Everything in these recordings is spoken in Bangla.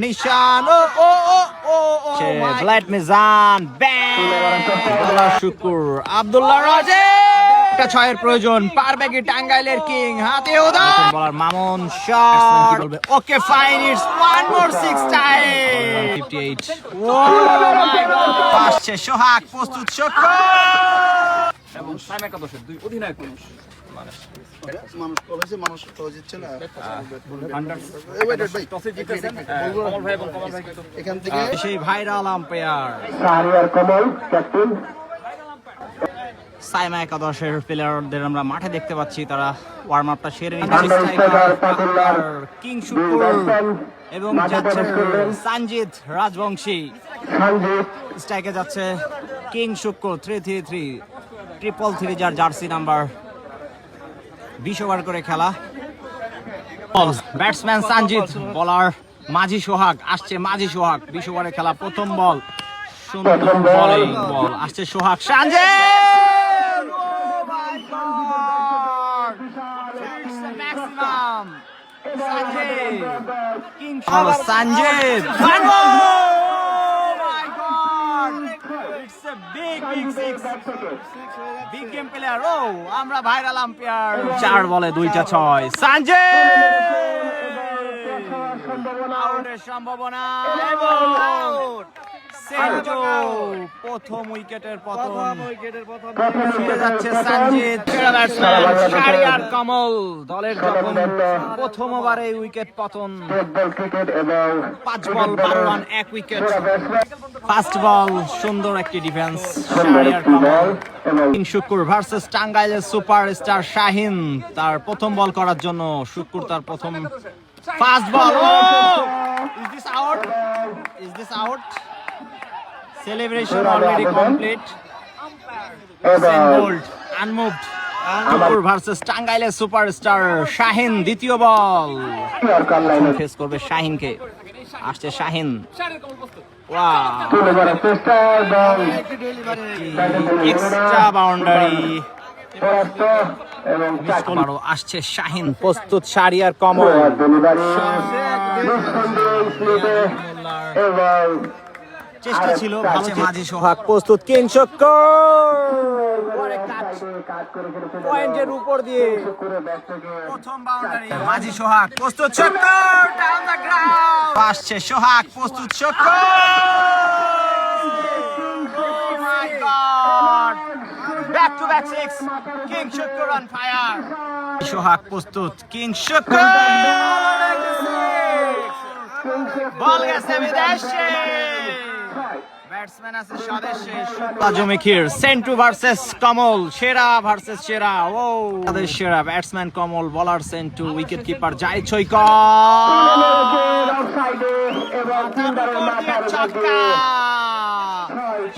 নিশান ব্লাড মিজান শুকুর আব্দুল্লাহ রাজে একটা ছয়ের প্রয়োজন পারবে কি টাঙ্গাইলের কিং হাতে উদার bowler Mamun shot okay fine it's one more 6 time 58 oh my god আসছে সোহাগ প্রস্তুত শুকুর এবং সাইমা একাদশের দুই অধিনায়ক মানুষ কলেজে মানুষ তো জিতছে না টসে জিতেছেন কমল ভাই এবং কমল ভাই এখান থেকে সেই ভাইরাল আম্পায়ার শাহরিয়ার কমল ক্যাপ্টেন সাইমা একাদশের প্লেয়ারদের আমরা মাঠে দেখতে পাচ্ছি তারা ওয়ার্ম আপটা সেরে নিচ্ছে কিং শুকুর এবং যাচ্ছে সঞ্জিত রাজবংশী স্ট্রাইকে যাচ্ছে কিং শুকুর 333 333 যার জার্সি নাম্বার 20 ওভার করে খেলা ব্যাটসম্যান সঞ্জিত বলার মাঝি সোহাগ আসছে মাঝি সোহাগ 20 ওভারে খেলা প্রথম বল সুন্দর বলিং বল আসছে Sohag Sanjit maximum Sanjit big game player ও আমরা ভাইরাল আম্পায়ার 4 বলে 2টা 6 সঞ্জয় আউটের সম্ভাবনা এবং সেন্টো প্রথম উইকেটের পতন ফিরে যাচ্ছে সঞ্জিত শাহরিয়ার কমল দলের যখন প্রথম ওভারে উইকেট পতন 5 বল 12 রান 1 উইকেট ফার্স্ট বল সুন্দর একটি ডিফেন্স শাহরিয়ার কমল কিং শুকুর ভার্সেস টাঙ্গাইলের সুপারস্টার শাহিন তার প্রথম বল করার জন্য শুকুর তার প্রথম first ball is this out celebration already complete bold unmoved Shukur versus টাঙ্গাইলের সুপারস্টার শাহিন দ্বিতীয় বল ফেস করবে শাহিনকে আসছে শাহিন এক্সট্রা বাউন্ডারি আসছে শাহিন প্রস্তুত শাহরিয়ার কমল চেষ্টা ছিল ভালো মাঝি সোহাগ প্রস্তুত কিং শুকুর পয়েন্টের উপর দিয়ে প্রথম বাউন্ডারি মাঝি সোহাগ প্রস্তুত শুকুর ডাউন দ্য গ্রাউন্ড আসছে সোহাগ প্রস্তুত Shukur my God back to back 6 king Shukur on fire Sohag প্রস্তুত কিং শুকুর বল গেছে বিদেশে ব্যাটসম্যান আছে স্বদেশে জমিখির সেন্টু ভার্সেস কমল সেরা ভার্সেস সেরা ও তাদের সেরা ব্যাটসম্যান কমল বলার সেন্টু উইকেট কিপার জাই ছয়কা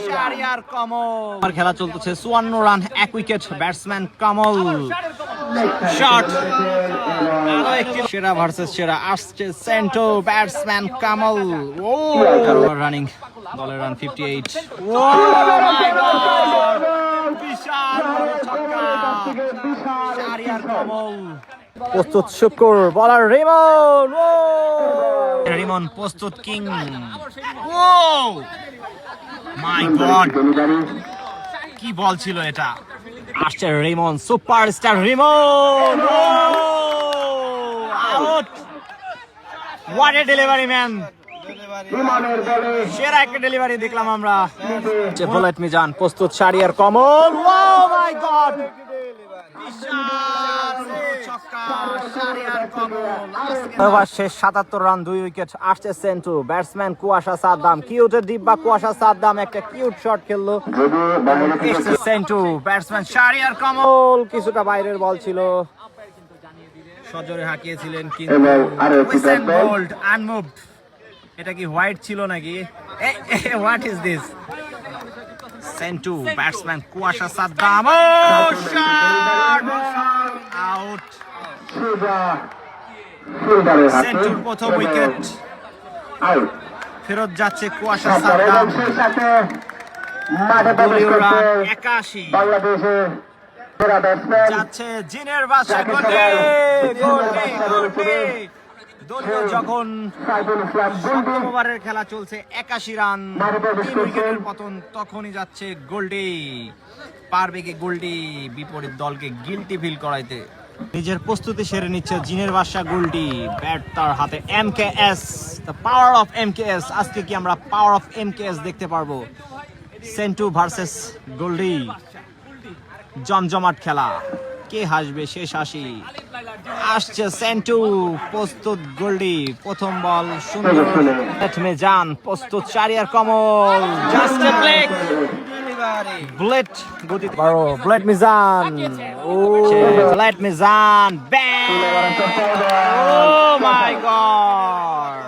শাহরিয়ার কমল খেলা চলতেছে 54 রান 1 উইকেট ব্যাটসম্যান কমল শট সেরা ভার্সেস সেরা আসছে সেন্টো ব্যাটসম্যান কমল ও রানিং দলের রান 58 ও মাই গড বিশাল ছক্কা শাহরিয়ার কমল প্রস্তুত শুকুর বলার রিমন ও রিমন প্রস্তুত কিং ও মাই গড কি বল ছিল এটা আসছে Rimon superstar Rimon out what a delivery man সেরা একটা ডেলিভারি দেখলাম আমরা বুলেট মিজান প্রস্তুত শাহরিয়ার কমল ও মাই গড শেষ 77 রান 2 উইকেট আসছে সেন্টু ব্যাটসম্যান কুয়াশা সাদ্দাম কিউটের ডিব্বা কুয়াশা সাদ্দাম একটা কিউট শট খেললো সেন্টু ব্যাটসম্যান শাহরিয়ার কমল কিছুটা বাইরের বল ছিল সজোরে হাঁকিয়েছিলেন কিন্তু বোল্ড আনমুভড এটা কি হোয়াইট ছিল নাকি what is this Sentu batsman কুয়াশা সাদ্দাম আউট সেন্টুর প্রথম উইকেট ফেরত যাচ্ছে কুয়াশা সাদ্দাম 81 যাচ্ছে জিনের বাসা দলীয় যখন সপ্তম ওভারের খেলা চলছে 81 রান 3 উইকেটের পতন, তখনই যাচ্ছে গোল্ডি। পারবে কি গোল্ডি বিপরীত দলকে গিলটি ফিল করাইতে? নিজের প্রস্তুতি সেরে নিচ্ছে জিনের বাদশা গোল্ডি। ব্যাট তার হাতে MKS, the power of MKS। আজকে কি আমরা পাওয়ার অফ MKS দেখতে পারবো? সেন্টু ভার্সেস গোল্ডি, জমজমাট খেলা। কে হাসবে শেষ হাসি? আসছে সেন্টু, প্রস্তুত গোল্ডি। প্রথম বল সুন্দর মে যান, প্রস্তুত চারিয়ার Kamal. Just a played, played গতি বারো, played Mizan. Oh played Mizan, bang! Oh my god,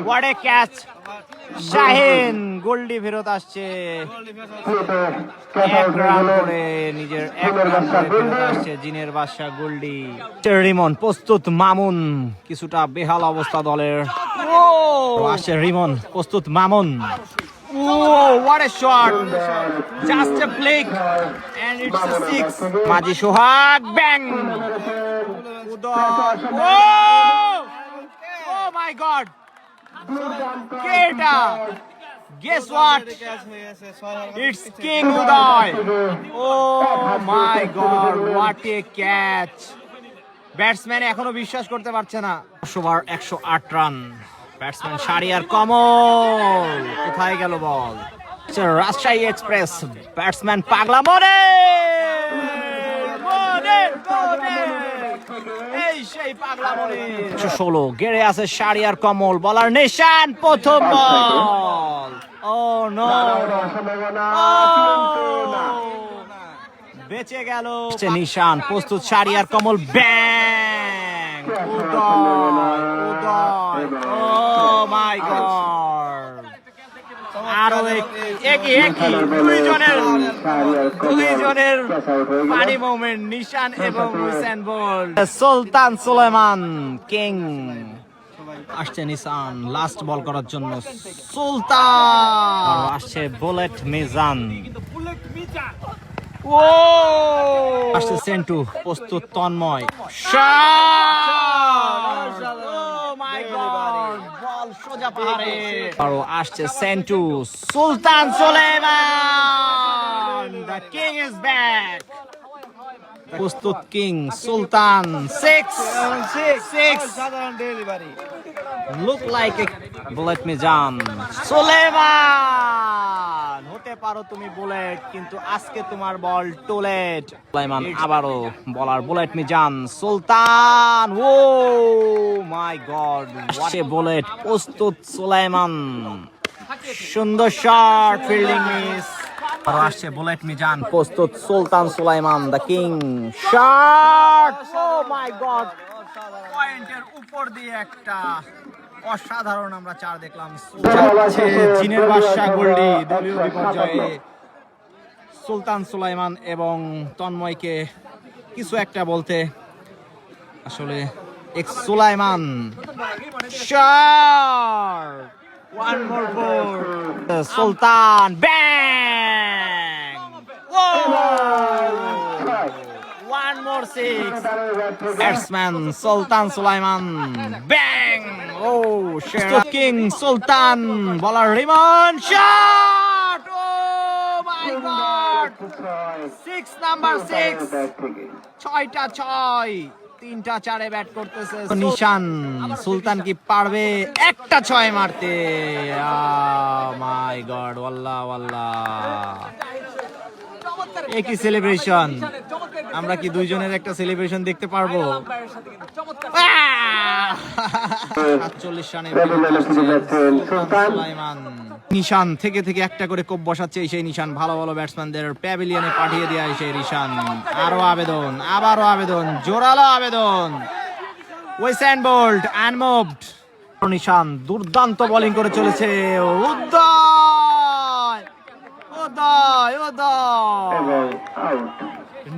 what a catch! Shahin গোল্ডি ফেরত আসছে, এক রান করে নিজের এক রান করে ফেরত আসছে জিনের বাদশা গোল্ডি। রিমন প্রস্তুত, মামুন কিছুটা বেহাল অবস্থা দলের। ও আসছে রিমন, প্রস্তুত মামুন। ও what a shot, just a flick and it's a six. Majhi Sohag, bang! Uday, O my god, Keta! Guess what? It's King Uday. Oh my God! What a catch! Batsman এখনো বিশ্বাস করতে পারছে না। 108 রান। ব্যাটসম্যান শারিয়ার কমল, কোথায় গেল বল? রাজশাহী এক্সপ্রেস, ব্যাটসম্যান পাগলা মনে। এই সেই পাগলা মনে। 116 গেড়ে আছে শারিয়ার কমল, বলার নিশান, প্রথম বল। ও নো, বেঁচে গেল নিশান। প্রস্তুত শারিয়ার কমল, ব্যাং! উদয়, উদয়, ও মাই গড! আরো একই দুইজনের পানি মোমেন্ট, নিশান এবং হুসেন বোল্ট। সুলতান সুলাইমান কিং আসছে, নিশান লাস্ট বল করার জন্য। সুলতান আসছে, বুলেট মিজান। ও আসছে সেন্টু, প্রস্তুত তন্ময়। বল সোজা পাহাড়ে। আরো আসছে Sentu, Sultan Sulaiman, the king is back. প্রস্তুত king Sultan, six. Look like a bullet Mizan. Sulaiman, হতে পারো তুমি বুলেট, কিন্তু আজকে তোমার বল টুলেট। সুলাইমান আবারও বলার, bullet Mizan. Sultan, O my god, say bullet. প্রস্তুত সুলাইমান, সুন্দর শট, ফিল্ডিং মিস। আরো আসছে বুলেট মিজান, প্রস্তুত Sultan Sulaiman, the king. Shot, oh my God, পয়েন্টের উপর দিয়ে একটা অসাধারণ আমরা চার দেখলাম। জিনের বাদশা গোল্ডি দলীয় বিপর্যয়ে সুলতান সুলাইমান এবং তন্ময়কে কিছু একটা বলতে, আসলে এক্স Sulaiman. Shot, one more four, Sultan, bang! Oh one more six. Batsman Sultan Sulaiman, bang! Oh, King Sultan, bowler Rimon, shot! Oh my God! Number six. 6টা 6, 3টা 4-এ ব্যাট করতেছে নিশান। সুলতান কি পারবে একটা 6 মারতে? মাই গড, ওয়াল্লাহ ওয়াল্লাহ, একই সেলিব্রেশন। আমরা কি দুইজনের একটা সেলিব্রেশন দেখতে পারবো? 47 রানে নিশান থেকে একটা করে কোপ বসাচ্ছে সেই নিশান। ভালো ভালো ব্যাটসম্যানদের প্যাভিলিয়নে পাঠিয়ে দেয় সেই নিশান। আরো আবেদন, আবারও আবেদন, জোরালো আবেদন। Hussain bolt unmoved. নিশান দুর্দান্ত বোলিং করে চলেছে।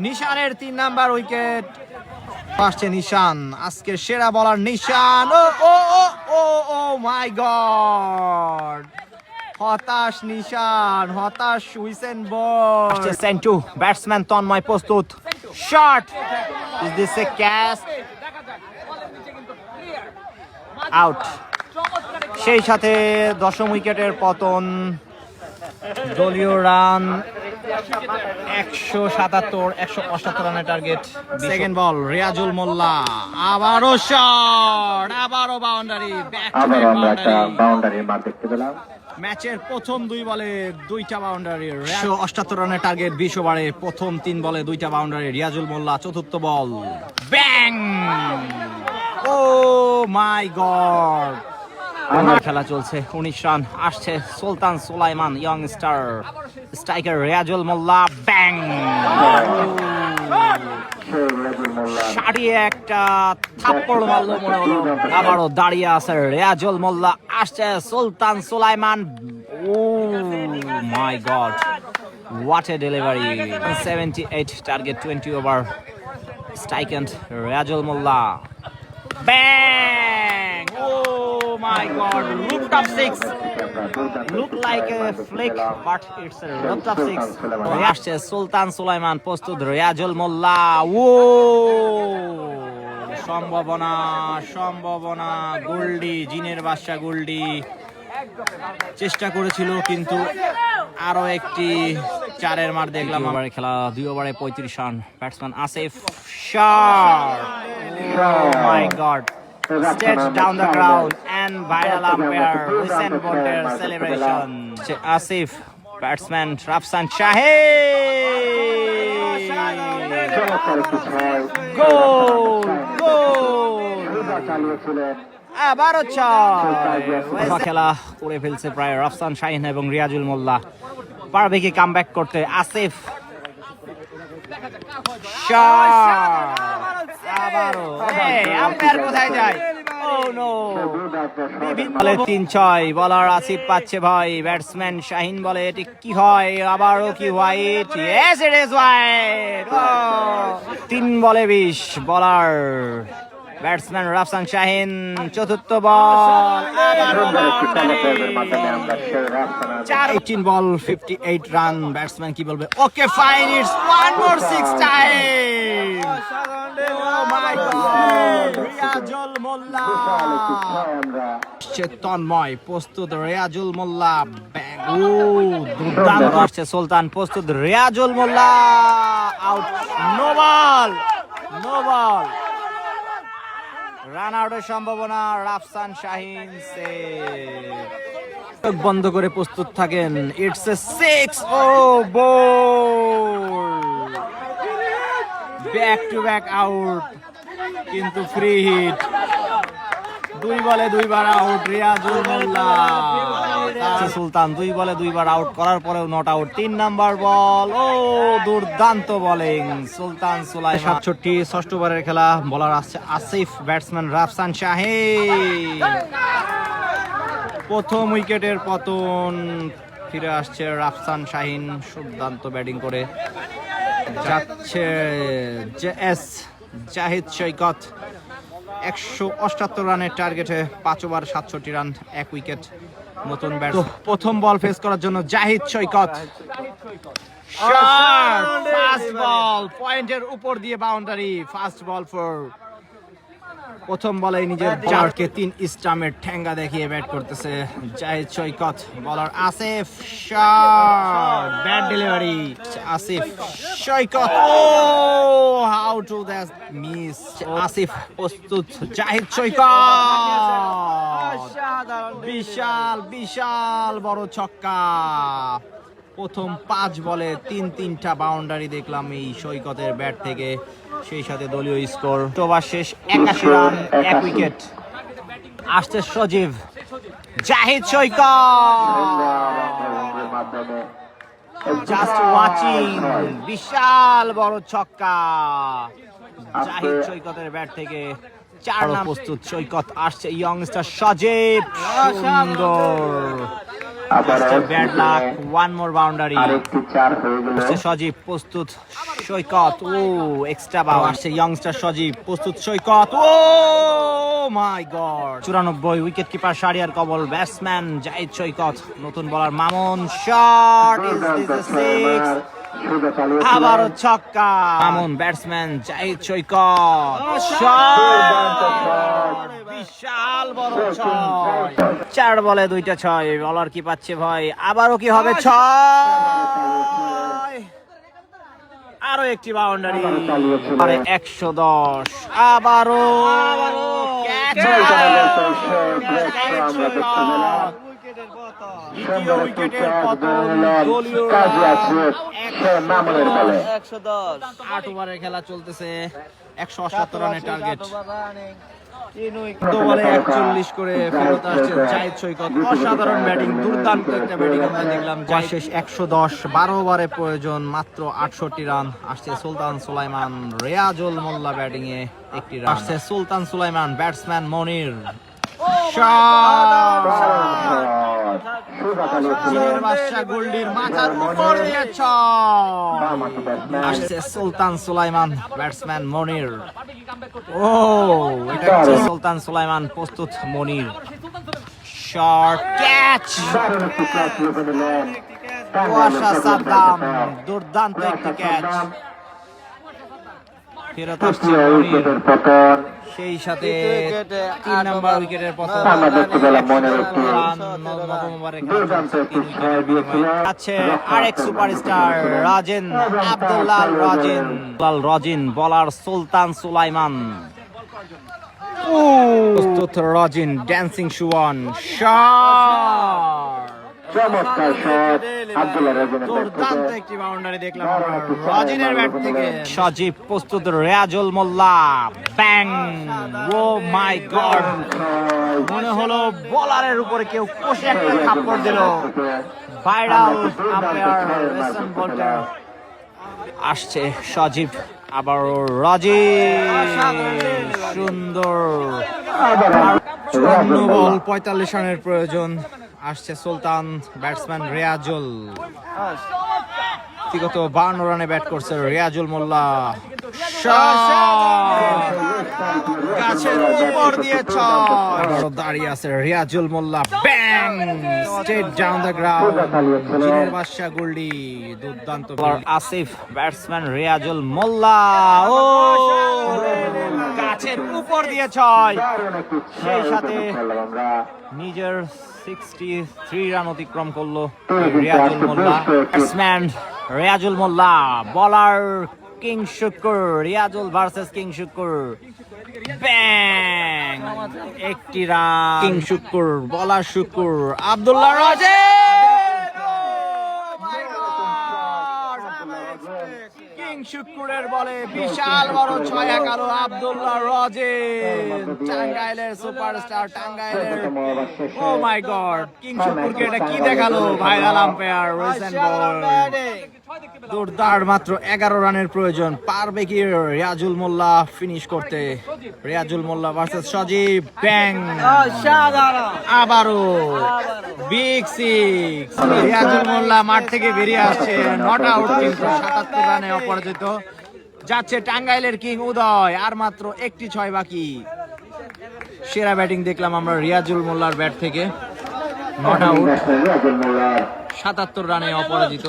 নিশানের 3 নাম্বার উইকেট। আসছে নিশান, আজকের সেরা বলার নিশান। ও ও ও ও ও মাই গড, হতাশ নিশান, হতাশ হুসেন বোল্ট। সেন্টু, ব্যাটসম্যান তন্ময় প্রস্তুত। Shot, is this A catch? Out. সেই সাথে দশম উইকেটের পতন। দলীয় রান 177 রানের টার্গেট। সেকেন্ড বল রিয়াজুল মোল্লা, আবারও শট, আবারও বাউন্ডারি, বাউন্ডারির মার দেখতে পেলাম। ম্যাচের প্রথম 2 বলে 2টা বাউন্ডারি। 178 রানের টার্গেট 20 ওভারে, প্রথম 3 বলে 2টা বাউন্ডারি রিয়াজুল মোল্লা। চতুর্থ বল ব্যাং, ও মাই গড। খেলা চলছে, 19 রান আসছে। সুলতান সুলাইমান ইয়ংস্টার, স্ট্রাইকার রিয়াজুল মোল্লা, ব্যাং, সারিয়ে একটা থাপ্পড় মারলো মনে হলো। আবারও দাঁড়িয়ে আছে রিয়াজুল মোল্লা, আসছে Sultan Sulaiman. Oh my god, what a delivery. 78 target, 20 over. Striker end Riazul Molla, bang, oh my god, looked up 6, look like a flick but it's a looked up 6. আসছে সুলতান সুলাইমান, প্রস্তুত রিয়াজুল মোল্লা। ও সম্ভাবনা, সম্ভাবনা, গোল্ডি, জিনের বাদশা গোল্ডি চেষ্টা করেছিল কিন্তু আরো একটি 4-এর মার দেখলাম। ওভারে খেলা, 2 ওভারে 35 run. Batsman Asif, shot, oh my god, straight down the ground and viral umpire listen for their celebration. Asif, batsman Rafsan Shahin, গোল, গোল, আবারও ছয়। খেলা করে ফেলছে প্রায় রাফসান শাহিন এবং রিয়াজুল মোল্লা। পারবে কি কামব্যাক করতে? আসিফ, আবারও আম্পায়ার কোথায় যায়? Oh no! 3-6 বলার আসিফ পাচ্ছে ভয়। ব্যাটসম্যান শাহিন বলে এটি কি হয়? আবারও কি white? Yes, it is white! 3 বলে 20 বলার ব্যাটসম্যান রাফসান শাহিন। চতুর্থ বল, 18 বল 58 রান। ব্যাটসম্যান কি বলবে? Okay fine, it's 1 more 6 time. Oh my God! Riazul Molla, Tanmoy প্রস্তুত রিয়াজুল মোল্লা, ও দুর্দান্ত আসছে সুলতান, প্রস্তুত Riazul Molla, out. No ball, no ball, run আউটের সম্ভাবনা। রাফসান শাহিন চোখ বন্ধ করে প্রস্তুত থাকেন। It's a 6, oh ball, back to back out, কিন্তু ফ্রি হিট। 2 বলে 2 বার আউট রিয়াজুল মোল্লা। সুলতান 2 বলে 2 বার আউট করার পরেও নট আউট। 3 নাম্বার বল, ও দুর্দান্ত বোলিং সুলতান সুলাইমান। 67 ষষ্ঠ ওভারের খেলা, বলার আসছে আসিফ, ব্যাটসম্যান রাফসান শাহিন। প্রথম উইকেটের পতন, ফিরে আসছে রাফসান শাহিন দুর্দান্ত ব্যাটিং করে। যাচ্ছে জেএস জাহিদ সৈকত, 178 রানের টার্গেটে, 5 ওভার 67 রান, 1 উইকেট। নতুন ব্যাট, প্রথম বল ফেস করার জন্য জাহিদ সৈকত, ফাস্ট বল, পয়েন্টের উপর দিয়ে বাউন্ডারি, ফাস্ট বল ফর। প্রথম বলে নিজের জারকে 3 স্টাম্পের ঠেঙ্গা দেখিয়ে ব্যাট করতেছে Zahid Saikat. Bowler Asif, shot, bat delivery. Asif Saikat, oh how to that miss. Asif প্রস্তুত, জাহিদ সৈকত, বিশাল বিশাল বড় ছক্কা। প্রথম 5 বলে 3টা বাউন্ডারি দেখলাম এই সৈকতের ব্যাট থেকে। সেই সাথে দলীয় স্কোর, ওভার শেষ 81 রান, 1 উইকেট। আসছে সজীব, জাহিদ সৈকত, জাস্ট ওয়াচিং, বিশাল বড় ছক্কা জাহিদ সৈকতের ব্যাট থেকে। 4 রান প্রস্তুত সৈকত। আসছে ইয়ংস্টার সজীব, সুন্দর ব্যাড লাক, 1 মোর বাউন্ডারি। সজীব প্রস্তুত, সৈকত, ও এক্সট্রা বাউ। আসছে ইয়ংস্টার সজীব, প্রস্তুত সৈকত, ও my god. 94 wicket keeper Shahriar কবল, ব্যাটসম্যান জাহিদ সৈকত। নতুন বলার মামুন, শট, ইজ দিস এ 6? আবারও ছক্কা। মামুন, ব্যাটসম্যান জাহিদ সৈকত, শট, বিশাল বড় ছয়। 4 বলে 2টা 6। বলার কি পাচ্ছে ভয়, আবারও কি হবে 6। আরো একটি বাউন্ডারি, আরে 110। আবারও ক্যাচ, দ্বিতীয় উইকেটের পতন। দলীয় মামুনের বলে 8 ওভারের খেলা চলতেছে, 178 রানের টার্গেট। বলে 41 করে ফেরত আসছে জাহিদ সৈকত। অসাধারণ ব্যাটিং, দুর্দান্ত একটা ব্যাটিং আমরা দেখলাম। শেষ 110, 12 ওভারে প্রয়োজন মাত্র 68 রান। আসছে সুলতান সুলাইমান, রিয়াজুল মোল্লা ব্যাটিং এ একটি রান। আসছে সুলতান সুলাইমান, ব্যাটসম্যান মনির। চীনের বাদশা গোল্ডির মাথার উপর দিয়ে ছয়। আসছে সুলতান সুলাইমান, ব্যাটসম্যান মনির। ও, এটা হচ্ছে সুলতান সুলাইমান, প্রস্তুত মনির। শর্ট ক্যাচ, কুয়াশা সাদ্দাম, দুর্দান্ত একটি ক্যাচ। ফেরত আসছে মনির, সেই সাথে 3 নম্বর উইকেটের পতন। আমরা দেখতে পেলাম মনের একটি নবম ওভারে খেলা চলছে, 3 উইকেটের বিনিময়ে। আছে আরেক সুপারস্টার রাজিন, আব্দুল্লাহ রাজিন। বলার সুলতান সুলাইমান। প্রস্তুত রাজিন, ড্যান্সিং সুওয়ান। শট, চমৎকার শট আব্দুল্লাহ রাজিনের ব্যাট দুর্দান্ত থেকে। একটি বাউন্ডারি দেখলাম আমরা রাজিনের ব্যাট থেকে। সজীব প্রস্তুত, রিয়াজুল মোল্লা, ব্যাং। ও মাই গড, মনে হলো বলারের উপরে কেউ কষে একটা থাপ্পড় দিল। ভাইরাল আম্পায়ার রেসন বোল্টার। আসছে সজীব, আবারও রাজিন, সুন্দর। 54 বল 45 রানের প্রয়োজন। আসছে সুলতান, ব্যাটসম্যান রিয়াজুল। ব্যক্তিগত 52 রানে ব্যাট করছে রিয়াজুল মোল্লা। গাছের উপর দিয়ে ছয়। দাঁড়িয়ে আছে রিয়াজুল মোল্লা, ব্যাং, স্ট্রেট ডাউন দ্য গ্রাউন্ড। চীনের বাদশা গোল্ডি, দুর্দান্ত। আসিফ, ব্যাটসম্যান রিয়াজুল মোল্লা। ও, গাছের উপর দিয়ে ছয়, সেই সাথে নিজের 63 রান অতিক্রম করলো রিয়াজুল মোল্লা। ব্যাটসম্যান রিয়াজুল মোল্লা, বলার কিং শুকুর। রিয়াজুল ভার্সেস কিং শুকুর, ব্যাং, একটি রান। কিং শুকুর, বলার শুকুর, আব্দুল্লাহ রাজিন। কিং শুকুরের বলে বিশাল বড় 6-11। আব্দুল্লাহ রাজিন, টাঙ্গাইলের সুপারস্টার, টাঙ্গাইলের। ও মাই গড, কিং শুকুরকে এটা কি দেখালো ভাইরাল আম্পায়ার রেসন বল। দুর্দার, মাত্র 11 রানের প্রয়োজন। পারবে কি রিয়াজুল মোল্লা ফিনিশ করতে? রিয়াজুল মোল্লা ভার্সেস সজীব, ব্যাং, আবারও বিগ সিক্স। রিয়াজুল মোল্লা মাঠ থেকে বেরিয়ে আসছে, নট আউট, কিন্তু 77 রানে অপরাজিত। যাচ্ছে টাঙ্গাইলের কিং উদয়, আর মাত্র একটি 6 বাকি। সেরা ব্যাটিং দেখলাম আমরা রিয়াজুল মোল্লার ব্যাট থেকে, নট আউট, 77 রানে অপরাজিত।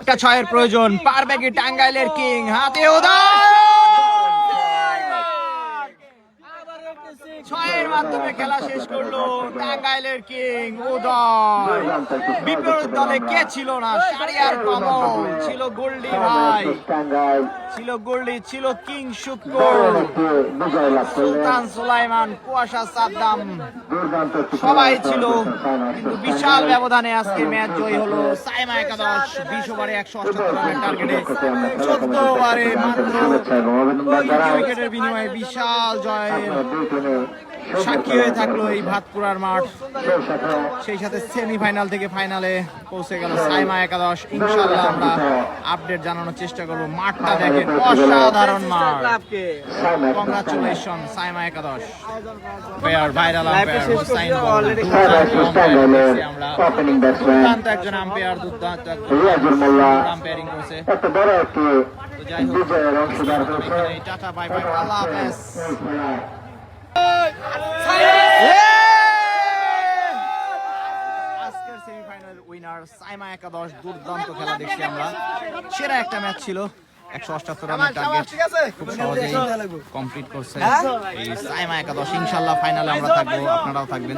একটা 6-এর প্রয়োজন, পারবে কি টাঙ্গাইলের কিং? হাতে উদয়, 6-এর মাধ্যমে খেলা শেষ করলো টাঙ্গাইলের কিং উদয়। বিপরীত দলে কে ছিল না? শাহরিয়ার কমল ছিল, গোল্ডি ভাই ছিল, গোল্ডি ছিল, কিং শুকুর, সুলতান সুলাইমান, কুয়াশা সাদ্দাম, সবাই ছিল। কিন্তু বিশাল ব্যবধানে আজকে ম্যাচ জয়ী হলো সাইমা একাদশ। 20 ওভারে 178 রানের টার্গেটে 14 ওভারে মাত্র 20 উইকেটের বিনিময়ে বিশাল জয়ের সাক্ষী হয়ে থাকলো এই ভাতপুরার মাঠ। সেই সাথে সেমিফাইনাল থেকে ফাইনালে পৌঁছে গেল সাইমা একাদশ। ইনশাআল্লাহ আমরা আপডেট জানানোর চেষ্টা করব। মাঠটা দেখেন, অসাধারণ মাঠ। কংগ্রাচুলেশন সাইমা একাদশ। ভাইরাল আম্পায়ার হুসাইন বল, আমরা দুর্দান্ত একজন আম্পায়ার, দুর্দান্ত আম্পায়ারিং করছে। তো যাই হোক, টাটা, বাই বাই, আল্লাহ হাফেজ। আজকের সেমিফাইনাল উইনার সাইমা একাদশ। দুর্দান্ত খেলা দেখছি আমরা, সেরা একটা ম্যাচ ছিল। 178 রানের টার্গেট খুব সহজেই কমপ্লিট করছে এই সাইমা একাদশ। ইনশাআল্লাহ ফাইনালে আমরা থাকবো, আপনারাও থাকবেন।